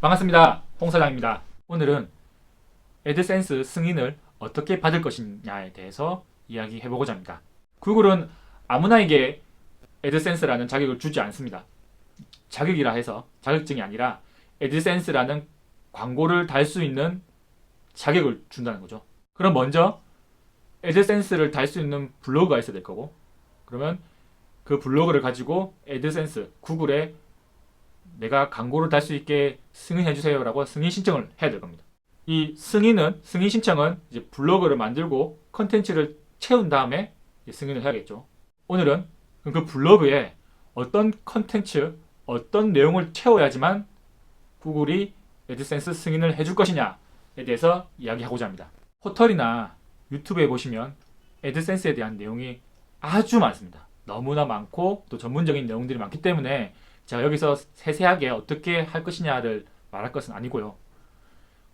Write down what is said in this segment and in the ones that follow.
반갑습니다. 홍 사장입니다. 오늘은 애드센스 승인을 어떻게 받을 것이냐에 대해서 이야기해 보고자 합니다. 구글은 아무나에게 애드센스라는 자격을 주지 않습니다. 자격이라 해서 자격증이 아니라 애드센스라는 광고를 달 수 있는 자격을 준다는 거죠. 그럼 먼저 애드센스를 달 수 있는 블로그가 있어야 될 거고, 그러면 그 블로그를 가지고 애드센스, 구글에 내가 광고를 달 수 있게 승인해 주세요라고 승인 신청을 해야 될 겁니다. 이 승인 신청은 이제 블로그를 만들고 컨텐츠를 채운 다음에 승인을 해야겠죠. 오늘은 그 블로그에 어떤 컨텐츠, 어떤 내용을 채워야지만 구글이 애드센스 승인을 해줄 것이냐에 대해서 이야기하고자 합니다. 포털이나 유튜브에 보시면 애드센스에 대한 내용이 아주 많습니다. 너무나 많고 또 전문적인 내용들이 많기 때문에 제가 여기서 세세하게 어떻게 할 것이냐를 말할 것은 아니고요.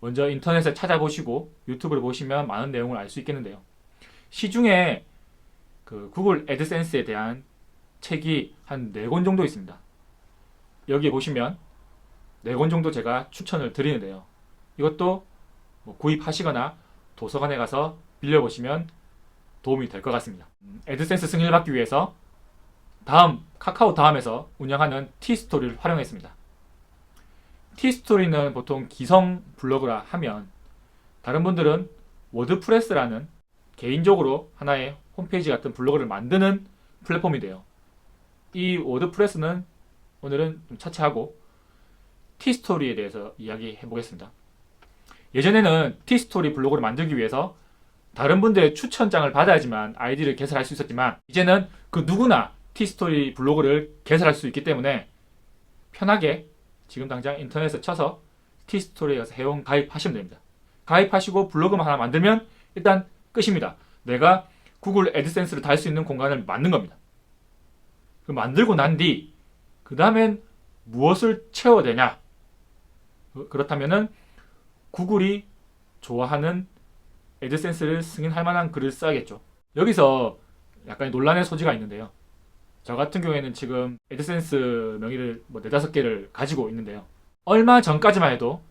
먼저 인터넷에 찾아보시고 유튜브를 보시면 많은 내용을 알 수 있겠는데요. 시중에 그 구글 애드센스에 대한 책이 한 4권 정도 있습니다. 여기에 보시면 4권 정도 제가 추천을 드리는데요. 이것도 뭐 구입하시거나 도서관에 가서 빌려보시면 도움이 될 것 같습니다. 애드센스 승인을 받기 위해서 카카오 다음에서 운영하는 티스토리를 활용했습니다. 티스토리는 보통 기성 블로그라 하면 다른 분들은 워드프레스라는 개인적으로 하나의 홈페이지 같은 블로그를 만드는 플랫폼인데요. 이 워드프레스는 오늘은 좀 차치하고 티스토리에 대해서 이야기해 보겠습니다. 예전에는 티스토리 블로그를 만들기 위해서 다른 분들의 추천장을 받아야지만 아이디를 개설할 수 있었지만 이제는 그 누구나 티스토리 블로그를 개설할 수 있기 때문에 편하게 지금 당장 인터넷에 쳐서 티스토리에 가서 회원 가입하시면 됩니다. 가입하시고 블로그만 하나 만들면 일단 끝입니다. 내가 구글 애드센스를 달 수 있는 공간을 만든 겁니다. 만들고 난 뒤 그 다음엔 무엇을 채워야 되냐? 그렇다면은 구글이 좋아하는 애드센스를 승인할 만한 글을 써야겠죠. 여기서 약간 논란의 소지가 있는데요. 저 같은 경우에는 지금 애드센스 명의를 4-5개를 가지고 있는데요. 얼마 전까지만 해도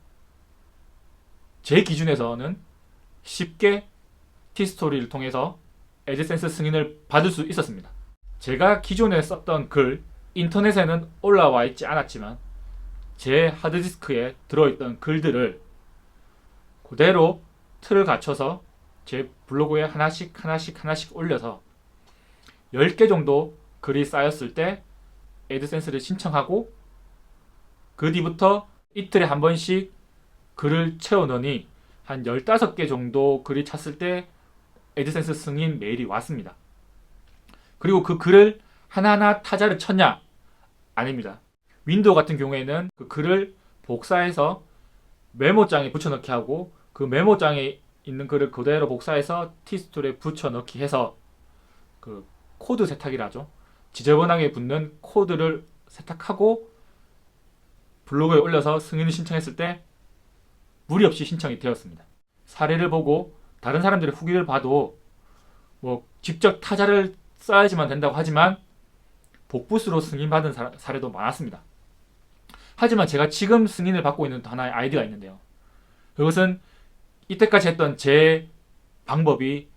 제 기준에서는 쉽게 티스토리를 통해서 애드센스 승인을 받을 수 있었습니다. 제가 기존에 썼던 글, 인터넷에는 올라와 있지 않았지만 제 하드디스크에 들어있던 글들을 그대로 틀을 갖춰서 제 블로그에 하나씩 올려서 10개 정도 글이 쌓였을 때 애드센스를 신청하고 그 뒤부터 이틀에 한 번씩 글을 채워 넣으니 한 15개 정도 글이 찼을 때 애드센스 승인 메일이 왔습니다. 그리고 그 글을 하나하나 타자를 쳤냐? 아닙니다. 윈도우 같은 경우에는 그 글을 복사해서 메모장에 붙여넣기 하고 그 메모장에 있는 글을 그대로 복사해서 티스토리에 붙여넣기 해서 그 코드 세탁이라 하죠. 지저분하게 붙는 코드를 세탁하고 블로그에 올려서 승인을 신청했을 때 무리 없이 신청이 되었습니다. 사례를 보고 다른 사람들의 후기를 봐도 직접 타자를 써야지만 된다고 하지만 복붙으로 승인받은 사례도 많았습니다. 하지만 제가 지금 승인을 받고 있는 하나의 아이디가 있는데요. 그것은 이때까지 했던 제 방법이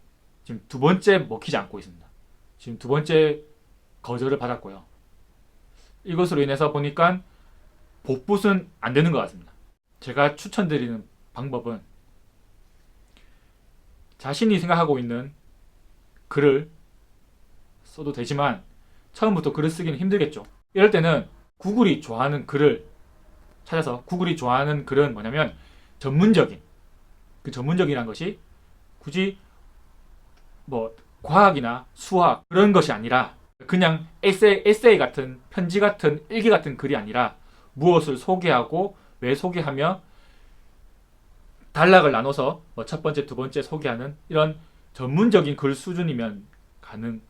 지금 2번째 먹히지 않고 있습니다. 지금 2번째 거절을 받았고요. 이것으로 인해서 보니까 복붙은 안 되는 것 같습니다. 제가 추천드리는 방법은 자신이 생각하고 있는 글을 써도 되지만 처음부터 글을 쓰기는 힘들겠죠. 이럴 때는 구글이 좋아하는 글을 찾아서, 구글이 좋아하는 글은 뭐냐면 전문적인, 그 전문적이란 것이 굳이 과학이나 수학 그런 것이 아니라 그냥 에세이 같은, 편지 같은, 일기 같은 글이 아니라 무엇을 소개하고 왜 소개하며 단락을 나눠서 첫 번째, 2번째 소개하는 이런 전문적인 글 수준이면 가능한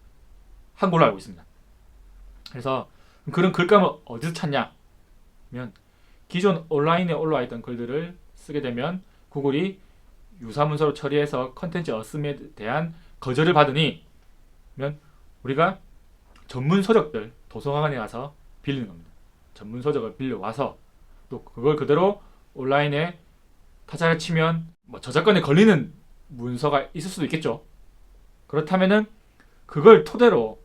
걸로 알고 있습니다. 그래서 그런 글감을 어디서 찾냐? 면 기존 온라인에 올라와 있던 글들을 쓰게 되면 구글이 유사문서로 처리해서 컨텐츠 어스에 대한 거절을 받으니 우리가 전문 서적들 도서관에 가서 빌리는 겁니다. 전문 서적을 빌려와서 또 그걸 그대로 온라인에 타자를 치면 뭐 저작권에 걸리는 문서가 있을 수도 있겠죠. 그렇다면은 그걸 토대로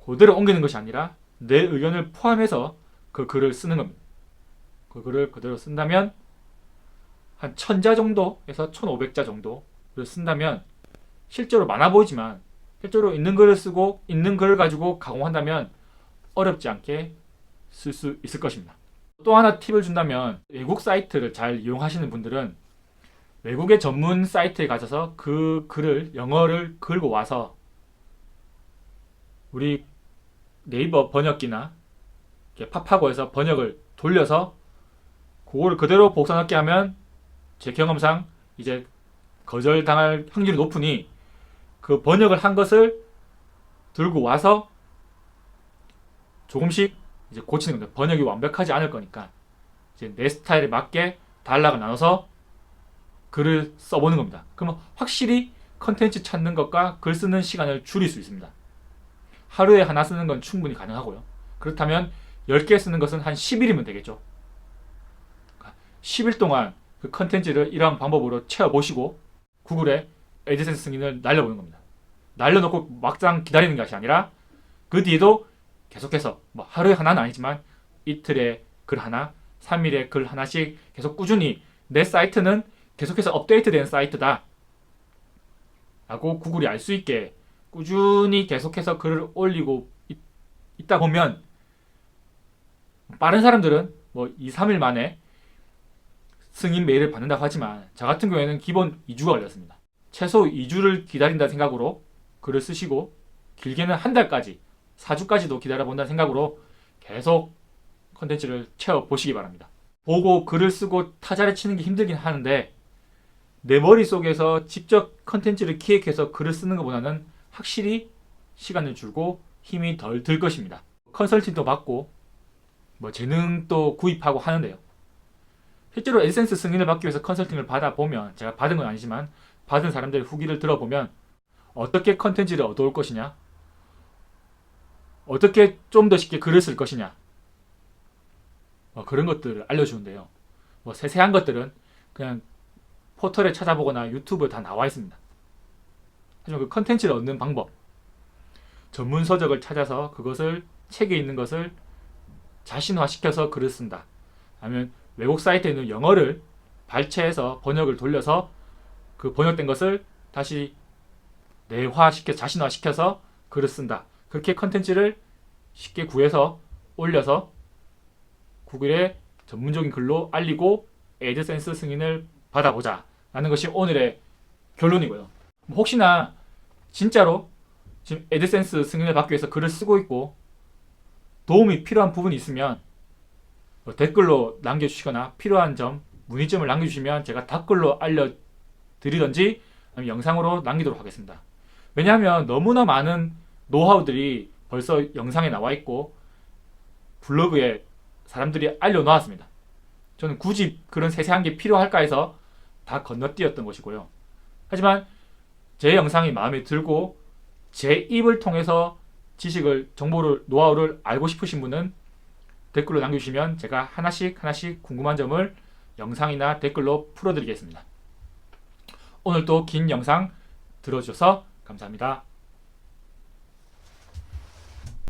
그대로 옮기는 것이 아니라 내 의견을 포함해서 그 글을 쓰는 겁니다. 그 글을 그대로 쓴다면 한 1000자 정도에서 1500자 정도를 쓴다면 실제로 많아 보이지만 실제로 있는 글을 쓰고 있는 글을 가지고 가공한다면 어렵지 않게 쓸 수 있을 것입니다. 또 하나 팁을 준다면 외국 사이트를 잘 이용하시는 분들은 외국의 전문 사이트에 가셔서 그 글을 영어를 긁고 와서 우리 네이버 번역기나 팝하고에서 번역을 돌려서 그거를 그대로 복사 넣게 하면 제 경험상 이제 거절당할 확률이 높으니 그 번역을 한 것을 들고 와서 조금씩 이제 고치는 겁니다. 번역이 완벽하지 않을 거니까 이제 내 스타일에 맞게 단락을 나눠서 글을 써보는 겁니다. 그러면 확실히 컨텐츠 찾는 것과 글 쓰는 시간을 줄일 수 있습니다. 하루에 하나 쓰는 건 충분히 가능하고요. 그렇다면 10개 쓰는 것은 한 10일이면 되겠죠. 10일 동안 그 컨텐츠를 이러한 방법으로 채워보시고 구글에 애드센스 승인을 날려보는 겁니다. 날려놓고 막상 기다리는 것이 아니라 그 뒤에도 계속해서 뭐 하루에 하나는 아니지만 이틀에 글 하나, 3일에 글 하나씩 계속 꾸준히 내 사이트는 계속해서 업데이트되는 사이트다 라고 구글이 알 수 있게 꾸준히 계속해서 글을 올리고 있다 보면 빠른 사람들은 뭐 2, 3일 만에 승인 메일을 받는다고 하지만 저 같은 경우에는 기본 2주가 걸렸습니다. 최소 2주를 기다린다는 생각으로 글을 쓰시고 길게는 한 달까지 4주까지도 기다려본다는 생각으로 계속 컨텐츠를 채워보시기 바랍니다. 보고 글을 쓰고 타자를 치는 게 힘들긴 하는데 내 머릿속에서 직접 컨텐츠를 기획해서 글을 쓰는 것보다는 확실히 시간을 줄고 힘이 덜 들 것입니다. 컨설팅도 받고 뭐 재능도 구입하고 하는데요. 실제로 애드센스 승인을 받기 위해서 컨설팅을 받아보면 제가 받은 건 아니지만 받은 사람들의 후기를 들어보면 어떻게 컨텐츠를 얻어올 것이냐, 어떻게 좀 더 쉽게 글을 쓸 것이냐 그런 것들을 알려주는데요. 뭐 세세한 것들은 그냥 포털에 찾아보거나 유튜브에 다 나와 있습니다. 하지만 그 컨텐츠를 얻는 방법, 전문 서적을 찾아서 그것을 책에 있는 것을 자신화시켜서 글을 쓴다. 아니면 외국 사이트에 있는 영어를 발췌해서 번역을 돌려서 그 번역된 것을 다시 내화시켜 자신화시켜서 글을 쓴다. 그렇게 컨텐츠를 쉽게 구해서 올려서 구글에 전문적인 글로 알리고 애드센스 승인을 받아보자 라는 것이 오늘의 결론이고요. 혹시나 진짜로 지금 애드센스 승인을 받기 위해서 글을 쓰고 있고 도움이 필요한 부분이 있으면 댓글로 남겨주시거나 필요한 점, 문의점을 남겨주시면 제가 댓글로 알려드리던지 아니면 영상으로 남기도록 하겠습니다. 왜냐하면 너무나 많은 노하우들이 벌써 영상에 나와 있고 블로그에 사람들이 알려놓았습니다. 저는 굳이 그런 세세한 게 필요할까 해서 다 건너뛰었던 것이고요. 하지만 제 영상이 마음에 들고 제 입을 통해서 지식을, 정보를, 노하우를 알고 싶으신 분은 댓글로 남겨주시면 제가 하나씩 궁금한 점을 영상이나 댓글로 풀어드리겠습니다. 오늘도 긴 영상 들어주셔서 감사합니다.